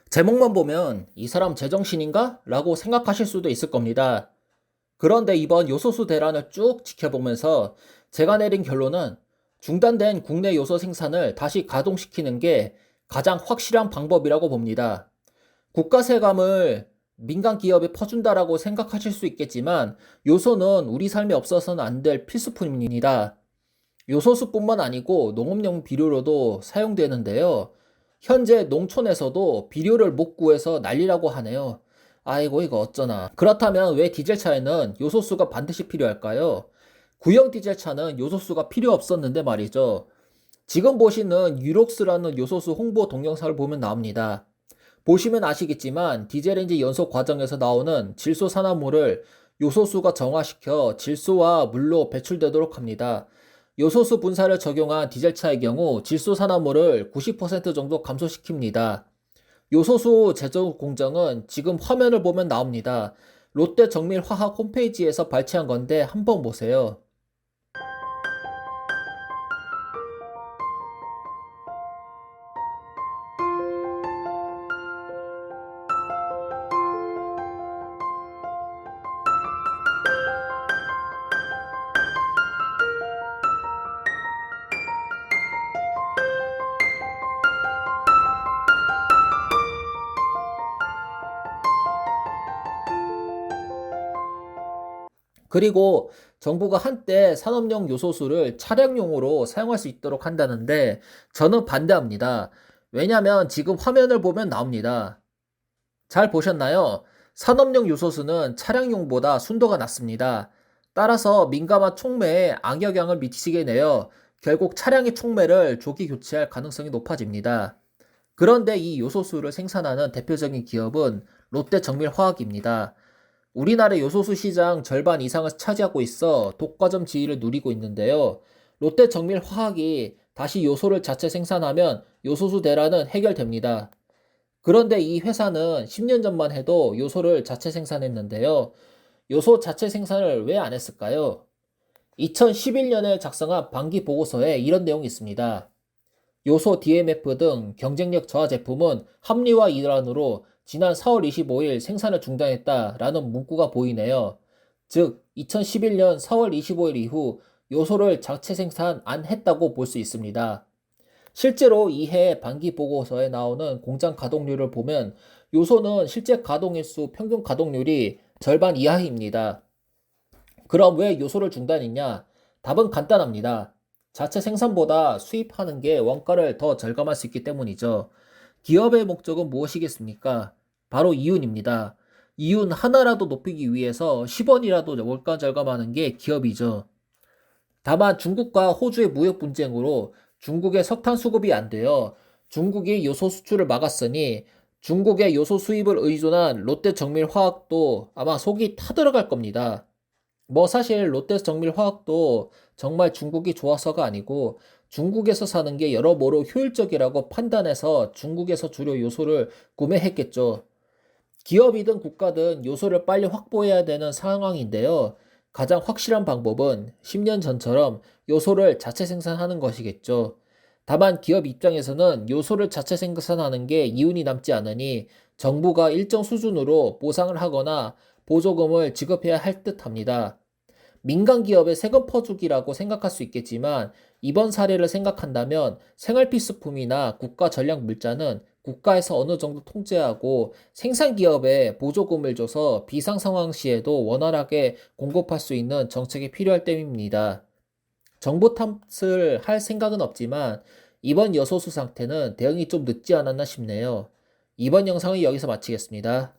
제목만 보면 이 사람 제정신인가? 라고 생각하실 수도 있을 겁니다. 그런데 이번 요소수 대란을 쭉 지켜보면서 제가 내린 결론은 중단된 국내 요소 생산을 다시 가동시키는 게 가장 확실한 방법이라고 봅니다. 국가 세금을 민간 기업에 퍼준다라고 생각하실 수 있겠지만 요소는 우리 삶에 없어서는 안 될 필수품입니다. 요소수뿐만 아니고 농업용 비료로도 사용되는데요. 현재 농촌에서도 비료를 못 구해서 난리라고 하네요. 아이고 이거 어쩌나. 그렇다면 왜 디젤차에는 요소수가 반드시 필요할까요? 구형 디젤차는 요소수가 필요 없었는데 말이죠. 지금 보시는 유록스라는 요소수 홍보 동영상을 보면 나옵니다. 보시면 아시겠지만 디젤엔진 연소 과정에서 나오는 질소 산화물을 요소수가 정화시켜 질소와 물로 배출되도록 합니다. 요소수 분사를 적용한 디젤차의 경우 질소 산화물을 90% 정도 감소시킵니다. 요소수 제조 공정은 지금 화면을 보면 나옵니다. 롯데 정밀화학 홈페이지에서 발췌한 건데 한번 보세요. 그리고 정부가 한때 산업용 요소수를 차량용으로 사용할 수 있도록 한다는데 저는 반대합니다. 왜냐면 지금 화면을 보면 나옵니다. 잘 보셨나요? 산업용 요소수는 차량용보다 순도가 낮습니다. 따라서 민감한 촉매에 악영향을 미치게 되어 결국 차량의 촉매를 조기 교체할 가능성이 높아집니다. 그런데 이 요소수를 생산하는 대표적인 기업은 롯데정밀화학입니다. 우리나라 요소수 시장 절반 이상을 차지하고 있어 독과점 지위를 누리고 있는데요. 롯데정밀화학이 다시 요소를 자체 생산하면 요소수 대란은 해결됩니다. 그런데 이 회사는 10년 전만 해도 요소를 자체 생산했는데요. 요소 자체 생산을 왜 안 했을까요? 2011년에 작성한 반기 보고서에 이런 내용이 있습니다. 요소 DMF 등 경쟁력 저하 제품은 합리화 일환으로 지난 4월 25일 생산을 중단했다라는 문구가 보이네요. 즉, 2011년 4월 25일 이후 요소를 자체 생산 안 했다고 볼 수 있습니다. 실제로 이해 반기 보고서에 나오는 공장 가동률을 보면 요소는 실제 가동일수 평균 가동률이 절반 이하입니다. 그럼 왜 요소를 중단했냐? 답은 간단합니다. 자체 생산보다 수입하는 게 원가를 더 절감할 수 있기 때문이죠. 기업의 목적은 무엇이겠습니까? 바로 이윤입니다. 이윤 하나라도 높이기 위해서 10원이라도 원가 절감하는 게 기업이죠. 다만 중국과 호주의 무역 분쟁으로 중국의 석탄 수급이 안 되어 중국이 요소 수출을 막았으니 중국의 요소 수입을 의존한 롯데정밀화학도 아마 속이 타들어갈 겁니다. 뭐 사실 롯데정밀화학도 정말 중국이 좋아서가 아니고 중국에서 사는 게 여러모로 효율적이라고 판단해서 중국에서 주로 요소를 구매했겠죠. 기업이든 국가든 요소를 빨리 확보해야 되는 상황인데요. 가장 확실한 방법은 10년 전처럼 요소를 자체 생산하는 것이겠죠. 다만 기업 입장에서는 요소를 자체 생산하는 게 이윤이 남지 않으니 정부가 일정 수준으로 보상을 하거나 보조금을 지급해야 할 듯합니다. 민간 기업의 세금 퍼주기라고 생각할 수 있겠지만 이번 사례를 생각한다면 생활필수품이나 국가 전략 물자는 국가에서 어느 정도 통제하고 생산 기업에 보조금을 줘서 비상 상황 시에도 원활하게 공급할 수 있는 정책이 필요할 때입니다. 정보 탓을 할 생각은 없지만 이번 여소수 상태는 대응이 좀 늦지 않았나 싶네요. 이번 영상은 여기서 마치겠습니다.